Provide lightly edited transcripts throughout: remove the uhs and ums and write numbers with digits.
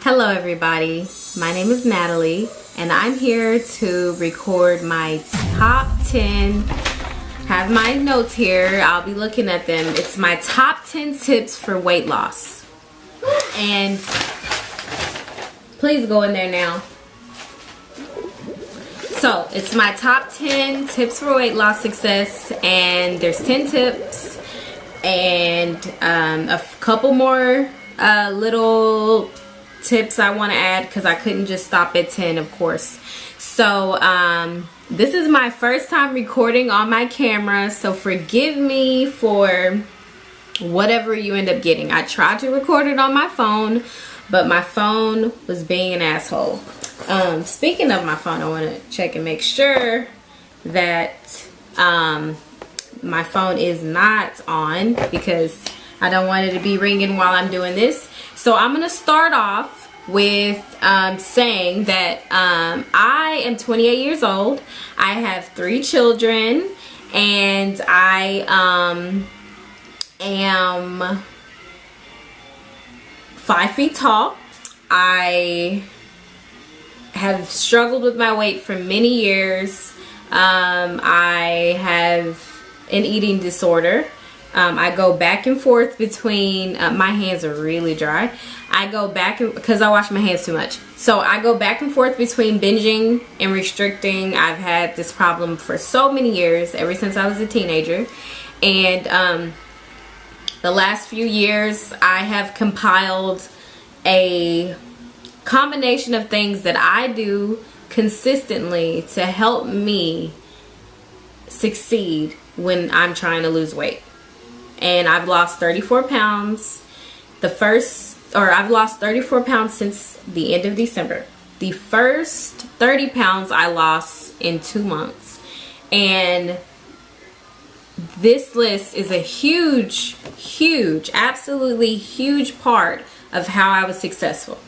Hello everybody, my name is Natalie and I'm here to record my top 10, have my notes here, I'll be looking at them. It's my top 10 tips for weight loss. And please go in there now. So it's my top 10 tips for weight loss success, and there's 10 tips and a couple more little tips I want to add because I couldn't just stop at 10, of course. So this is my first time recording on my camera, so forgive me for whatever you end up getting. I tried to record it on my phone, but my phone was being an asshole. Speaking of my phone, I want to check and make sure that my phone is not on because I don't want it to be ringing while I'm doing this. So I'm going to start off with saying that I am 28 years old. I have 3 children, and I am 5 feet tall. I have struggled with my weight for many years. I have an eating disorder. I go back and forth between, my hands are really dry. I go back, because I wash my hands too much. So I go back and forth between binging and restricting. I've had this problem for so many years, ever since I was a teenager. And the last few years, I have compiled a combination of things that I do consistently to help me succeed when I'm trying to lose weight. And I've lost 34 pounds. I've lost 34 pounds since the end of December. The first 30 pounds I lost in 2 months. And this list is a huge, absolutely huge part of how I was successful.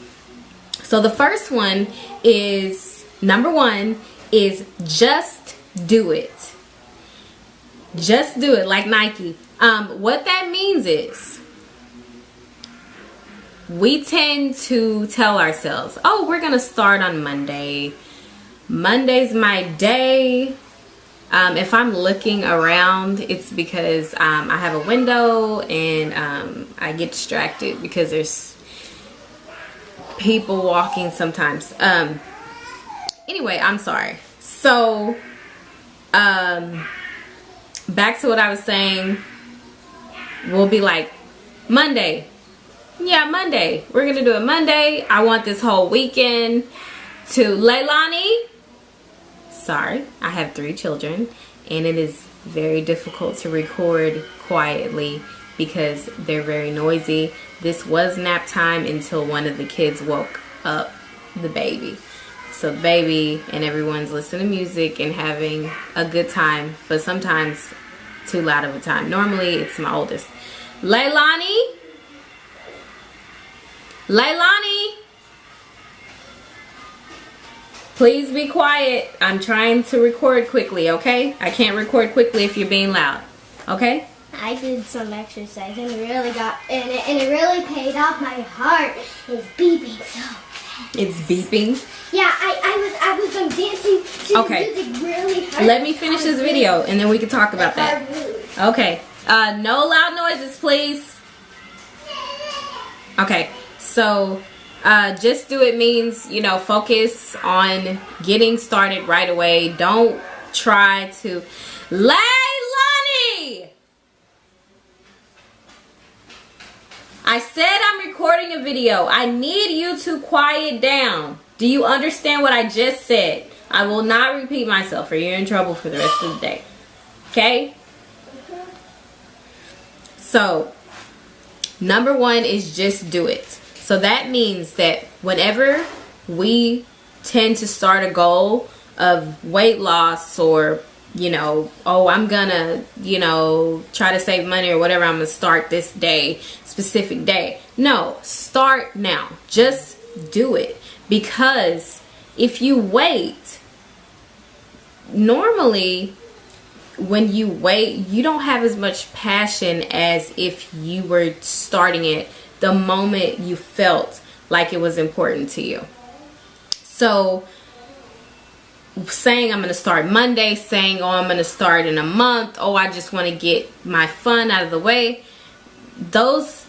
So the first one is, number 1 is just do it. Just do it, like Nike. What that means is we tend to tell ourselves, oh, we're gonna start on Monday. Monday's my day. If I'm looking around, it's because I have a window and I get distracted because there's people walking sometimes. Anyway, I'm sorry. So back to what I was saying. We'll be like, Monday. Yeah, Monday. We're going to do it Monday. I want this whole weekend to Leilani. Sorry, I have 3 children. And it is very difficult to record quietly because they're very noisy. This was nap time until one of the kids woke up the baby. So the baby and everyone's listening to music and having a good time. But sometimes too loud of a time. Normally it's my oldest. Leilani, please be quiet. I'm trying to record quickly, okay? I can't record quickly if you're being loud, okay? I did some exercise and it really paid off. My heart is beeping so fast. It's beeping? Yeah, I was dancing to okay. music really hard. Let me finish this video and then we can talk about that. Okay. No loud noises, please. Okay. So, just do it means, you know, focus on getting started right away. Don't try to... Leilani! I said I'm recording a video. I need you to quiet down. Do you understand what I just said? I will not repeat myself or you're in trouble for the rest of the day. Okay? So, number 1 is just do it. So that means that whenever we tend to start a goal of weight loss or, you know, oh, I'm gonna, you know, try to save money or whatever, I'm gonna start this day, specific day. No, start now. Just do it. Because if you wait, normally when you wait, you don't have as much passion as if you were starting it the moment you felt like it was important to you. So saying I'm going to start Monday, saying, oh, I'm going to start in a month, oh, I just want to get my fun out of the way, those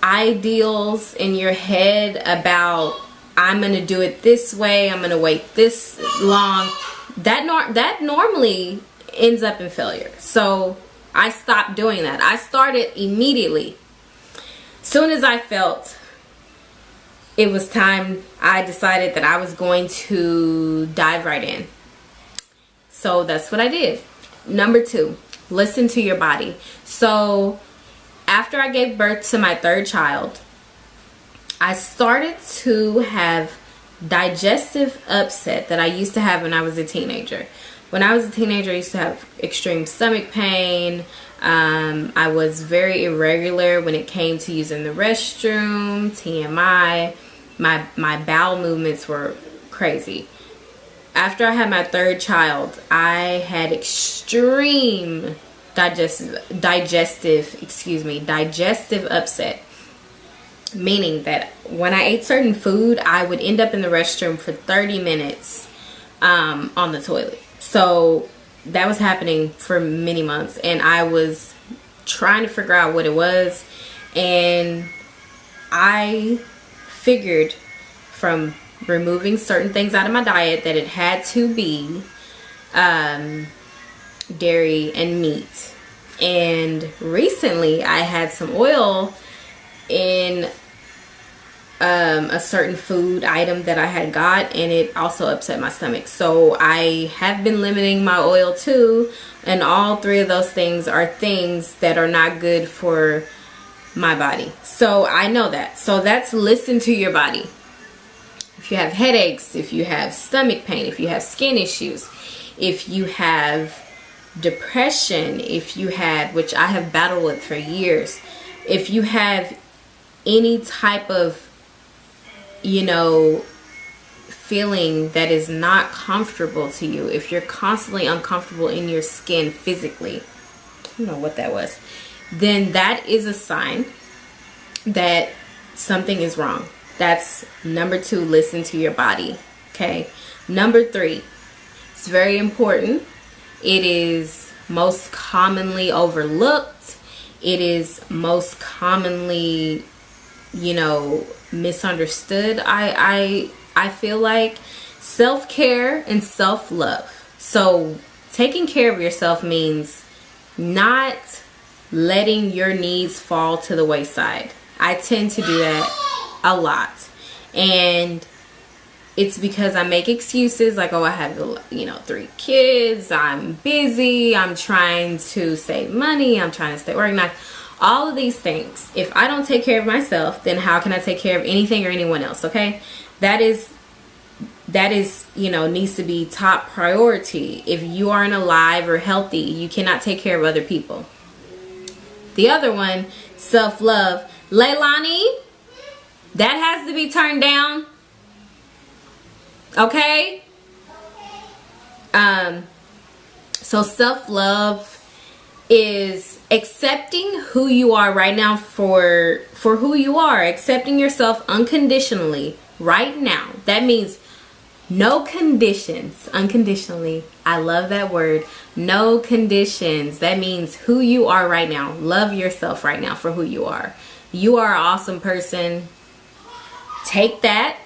ideals in your head about I'm going to do it this way, I'm going to wait this long, that normally ends up in failure. So I stopped doing that. I started immediately. Soon as I felt it was time, I decided that I was going to dive right in. So that's what I did. Number 2, listen to your body. So after I gave birth to my 3rd child, I started to have digestive upset that I used to have when I was a teenager. When I was a teenager, I used to have extreme stomach pain. I was very irregular when it came to using the restroom, TMI. My bowel movements were crazy. After I had my 3rd child, I had extreme digestive upset. Meaning that when I ate certain food, I would end up in the restroom for 30 minutes on the toilet. So that was happening for many months, and I was trying to figure out what it was, and I figured from removing certain things out of my diet that it had to be dairy and meat. And recently I had some oil in a certain food item that I had got, and it also upset my stomach. So I have been limiting my oil too, and all 3 of those things are things that are not good for my body. So I know that. So that's listen to your body. If you have headaches, if you have stomach pain, if you have skin issues, if you have depression, if you have, which I have battled with for years, if you have any type of, feeling that is not comfortable to you, if you're constantly uncomfortable in your skin physically, I don't know what that was, then that is a sign that something is wrong. That's number 2, listen to your body. Okay. Number 3, it's very important. It is most commonly overlooked. It is most commonly, misunderstood. I feel like self-care and self-love. So taking care of yourself means not letting your needs fall to the wayside. I tend to do that a lot, and it's because I make excuses like, oh, I have 3 kids, I'm busy, I'm trying to save money, I'm trying to stay organized. All of these things. If I don't take care of myself, then how can I take care of anything or anyone else? Okay, that is needs to be top priority. If you aren't alive or healthy, you cannot take care of other people. The other one, self-love. Leilani, that has to be turned down. Okay? So self-love is accepting who you are right now for who you are. Accepting yourself unconditionally right now. That means no conditions. Unconditionally. I love that word. No conditions. That means who you are right now. Love yourself right now for who you are. You are an awesome person. Take that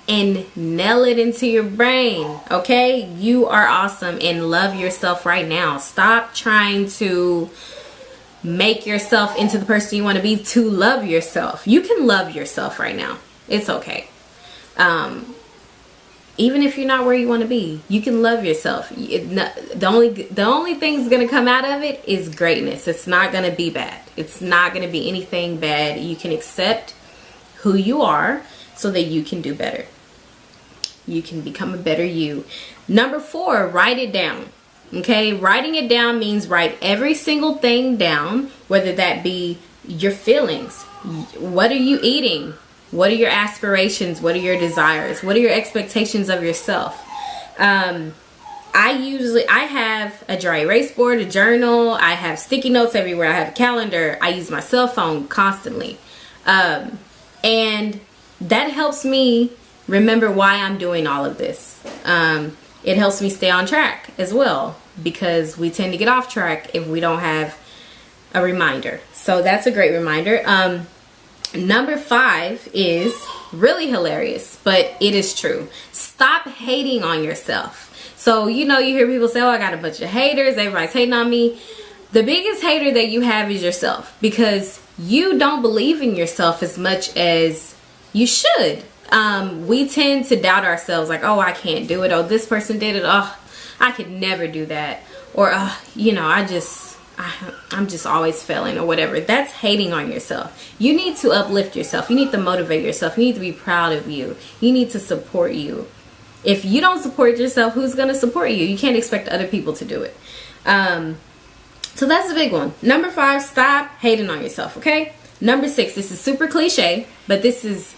and nail it into your brain. Okay? You are awesome, and love yourself right now. Stop trying to make yourself into the person you want to be to love yourself. You can love yourself right now. It's okay. Even if you're not where you want to be, you can love yourself. The only thing that's going to come out of it is greatness. It's not going to be bad. It's not going to be anything bad. You can accept who you are so that you can do better. You can become a better you. Number 4, write it down. Okay, writing it down means write every single thing down, whether that be your feelings. What are you eating? What are your aspirations? What are your desires? What are your expectations of yourself? I have a dry erase board, a journal. I have sticky notes everywhere. I have a calendar. I use my cell phone constantly. And that helps me remember why I'm doing all of this. It helps me stay on track as well, because we tend to get off track if we don't have a reminder. So that's a great reminder. Number 5 is really hilarious, but it is true. Stop hating on yourself. So, you know, you hear people say, oh, I got a bunch of haters, everybody's hating on me. The biggest hater that you have is yourself, because you don't believe in yourself as much as you should. We tend to doubt ourselves, like, oh, I can't do it. Oh, this person did it. Oh, I could never do that. Or, you know, I'm just always failing, or whatever. That's hating on yourself. You need to uplift yourself. You need to motivate yourself. You need to be proud of you. You need to support you. If you don't support yourself, who's going to support you? You can't expect other people to do it. So that's a big one. Number 5, stop hating on yourself, okay? Number 6, this is super cliche, but this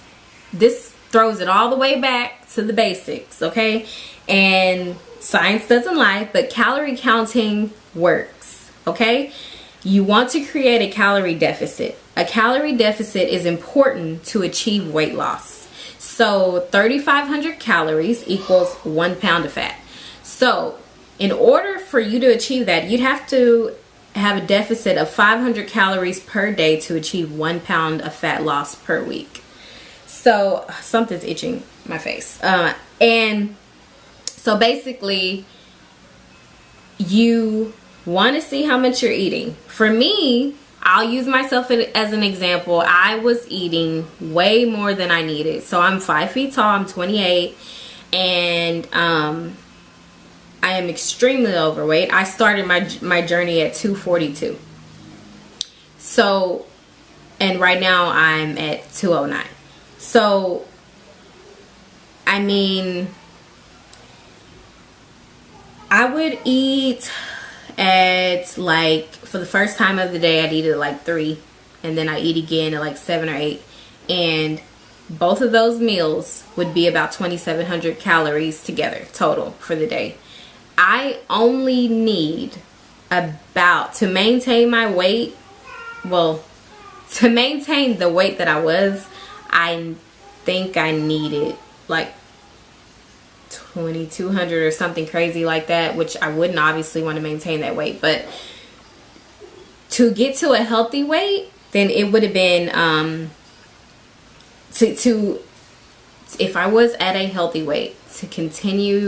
throws it all the way back to the basics, okay? And science doesn't lie, but calorie counting works, okay? You want to create a calorie deficit. A calorie deficit is important to achieve weight loss. So 3,500 calories equals 1 pound of fat. So in order for you to achieve that, you'd have to have a deficit of 500 calories per day to achieve 1 pound of fat loss per week. So something's itching my face. And so basically, you want to see how much you're eating. For me, I'll use myself as an example. I was eating way more than I needed. So I'm 5 feet tall, I'm 28, and I am extremely overweight. I started my journey at 242. So, and right now I'm at 209. So, I mean, I would eat at, like, for the first time of the day, I'd eat at like 3, and then I eat again at like 7 or 8, and both of those meals would be about 2,700 calories together total for the day. I only need about, to maintain my weight, well, to maintain the weight that I was, I think I needed like 2,200 or something crazy like that, which I wouldn't obviously want to maintain that weight. But to get to a healthy weight, then it would have been if I was at a healthy weight, to continue,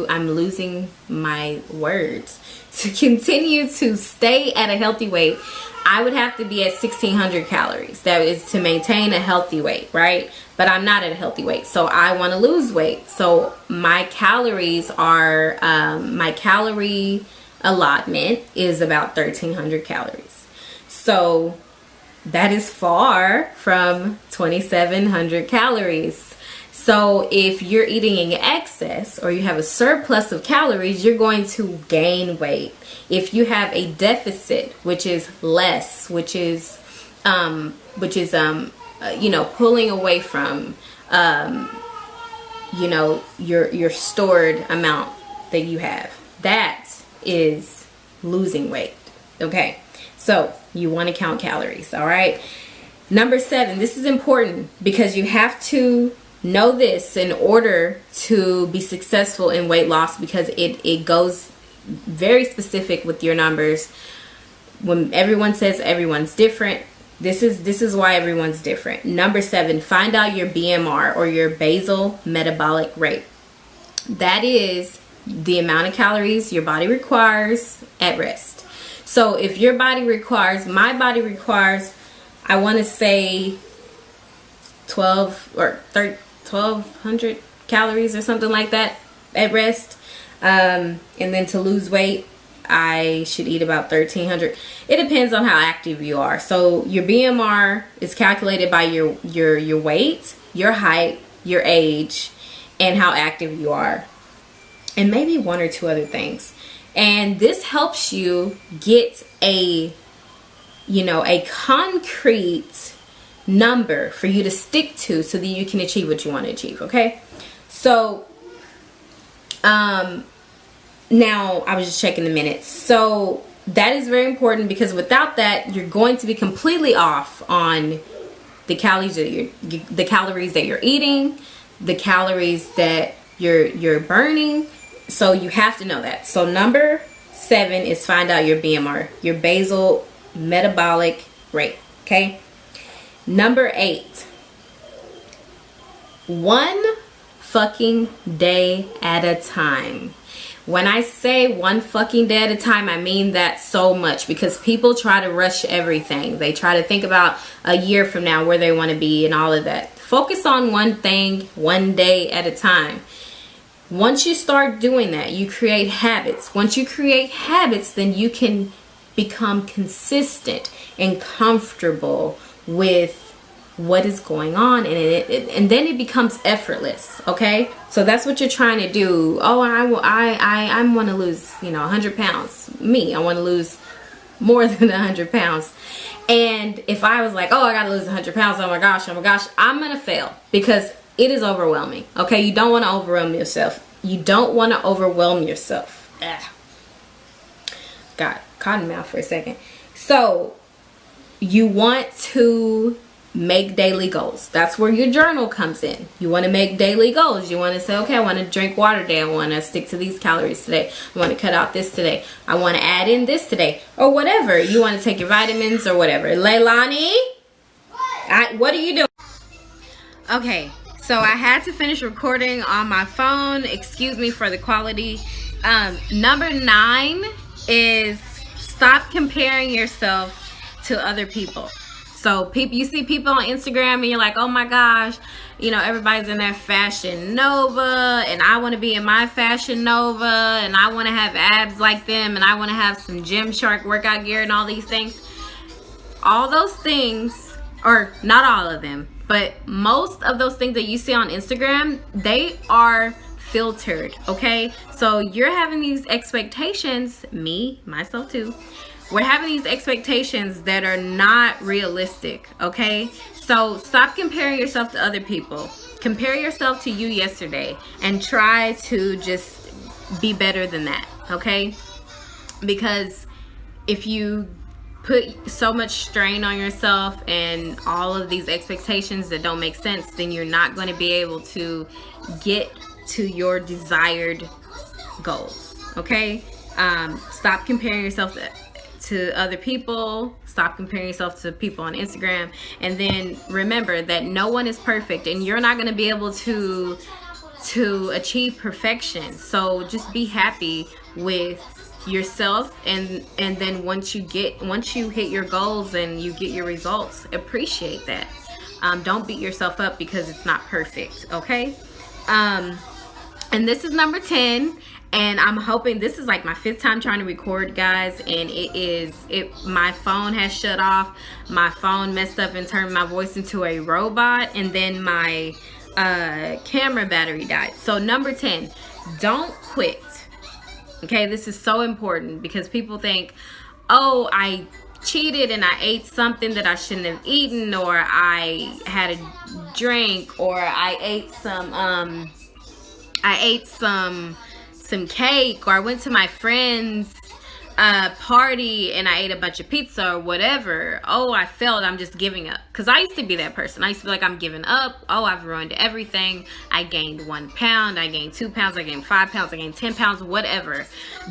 I'm losing my words, to continue to stay at a healthy weight, I would have to be at 1,600 calories. That is to maintain a healthy weight, right? But I'm not at a healthy weight, so I want to lose weight. So my calories are, my calorie allotment is about 1,300 calories. So that is far from 2,700 calories. So if you're eating in excess, or you have a surplus of calories, you're going to gain weight. If you have a deficit, which is less, which is you know, pulling away from you know, your stored amount that you have, that is losing weight. Okay, so you want to count calories. All right. Number 7, this is important because you have to know this in order to be successful in weight loss, because it goes very specific with your numbers. When everyone says everyone's different, this is why everyone's different. Number 7, find out your BMR, or your basal metabolic rate. That is the amount of calories your body requires at rest. So if your body requires, my body requires, I want to say 1,200 calories or something like that at rest. And then to lose weight, I should eat about 1,300. It depends on how active you are. So your BMR is calculated by your weight, your height, your age, and how active you are, and maybe 1 or 2 other things. And this helps you get a concrete number for you to stick to, so that you can achieve what you want to achieve. Okay, so now I was just checking the minutes. So that is very important, because without that, you're going to be completely off on the calories that you're eating, the calories that you're burning. So you have to know that. So number 7 is find out your BMR, your basal metabolic rate. Okay. Number 8, one fucking day at a time. When I say one fucking day at a time, I mean that so much, because people try to rush everything. They try to think about a year from now where they want to be and all of that. Focus on one thing, one day at a time. Once you start doing that, you create habits. Once you create habits, then you can become consistent and comfortable with what is going on, and then it becomes effortless. Okay, so that's what you're trying to do. Oh, I want to lose 100 pounds. I want to lose more than 100 pounds. And if I was like, oh, I gotta lose 100 pounds, oh my gosh, I'm gonna fail, because it is overwhelming. Okay, you don't want to overwhelm yourself. Got cotton mouth for a second. So you want to make daily goals. That's where your journal comes in. You want to make daily goals. You want to say, okay, I want to drink water today. I want to stick to these calories today. I want to cut out this today. I want to add in this today, or whatever. You want to take your vitamins or whatever. Leilani, what are you doing? Okay, so I had to finish recording on my phone. Excuse me for the quality. Number 9 is stop comparing yourself to other people. So you see people on Instagram and you're like, oh my gosh, everybody's in their Fashion Nova, and I want to be in my Fashion Nova, and I want to have abs like them, and I want to have some Gymshark workout gear and all these things. All those things, or not all of them, but most of those things that you see on Instagram, they are filtered. Okay, so you're having these expectations, myself too. We're having these expectations that are not realistic. Okay, so stop comparing yourself to other people. Compare yourself to you yesterday and try to just be better than that. Okay, because if you put so much strain on yourself and all of these expectations that don't make sense, then you're not going to be able to get to your desired goals. Okay, stop comparing yourself to other people. Stop comparing yourself to people on Instagram, and then remember that no one is perfect, and you're not going to be able to achieve perfection. So just be happy with yourself, and then once you hit your goals and you get your results, appreciate that. Don't beat yourself up because it's not perfect. Okay, and this is number 10. And I'm hoping, this is like my 5th time trying to record, guys, and my phone has shut off. My phone messed up and turned my voice into a robot, and then my camera battery died. So number 10, don't quit. Okay, this is so important, because people think, oh, I cheated and I ate something that I shouldn't have eaten, or I had a drink, or I ate some cake, or I went to my friend's party and I ate a bunch of pizza or whatever. Oh, I failed, I'm just giving up. Because I used to be that person. I used to be like, I'm giving up. Oh, I've ruined everything. I gained 1 pound, I gained 2 pounds, I gained 5 pounds, I gained 10 pounds, whatever.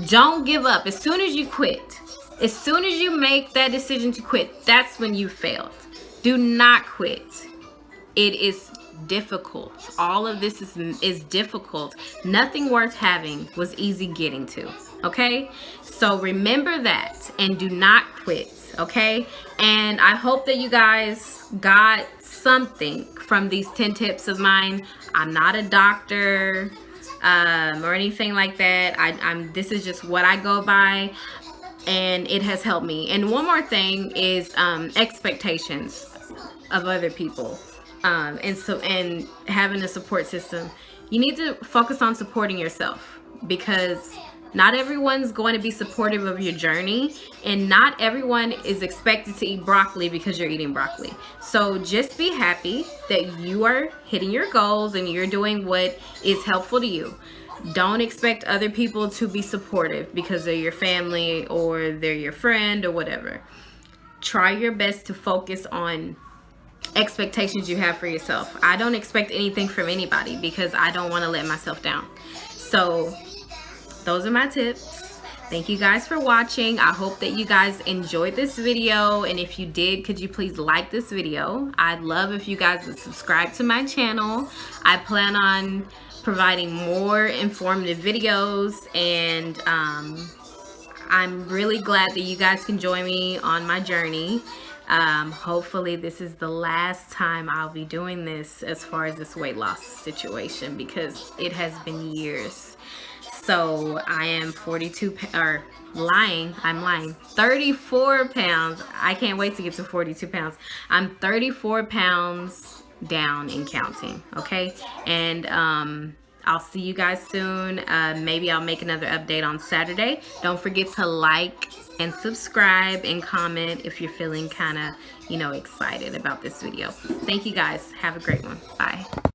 Don't give up. As soon as you quit, as soon as you make that decision to quit, that's when you failed. Do not quit. It is difficult. All of this is difficult. Nothing worth having was easy getting to. Okay, so remember that, and do not quit. Okay, and I hope that you guys got something from these 10 tips of mine. I'm not a doctor or anything like that. This is just what I go by, and it has helped me. And one more thing is expectations of other people. And having a support system. You need to focus on supporting yourself, because not everyone's going to be supportive of your journey, and not everyone is expected to eat broccoli because you're eating broccoli. So just be happy that you are hitting your goals and you're doing what is helpful to you. Don't expect other people to be supportive because they're your family or they're your friend or whatever. Try your best to focus on expectations you have for yourself. I don't expect anything from anybody because I don't want to let myself down. So those are my tips. Thank you guys for watching. I hope that you guys enjoyed this video, and if you did, could you please like this video? I'd love if you guys would subscribe to my channel. I plan on providing more informative videos, and I'm really glad that you guys can join me on my journey. Hopefully this is the last time I'll be doing this as far as this weight loss situation, because it has been years. So I am 34 pounds. I can't wait to get to 42 pounds. I'm 34 pounds down and counting, okay? And I'll see you guys soon. Maybe I'll make another update on Saturday. Don't forget to like and subscribe and comment if you're feeling kind of, excited about this video. Thank you guys. Have a great one. Bye.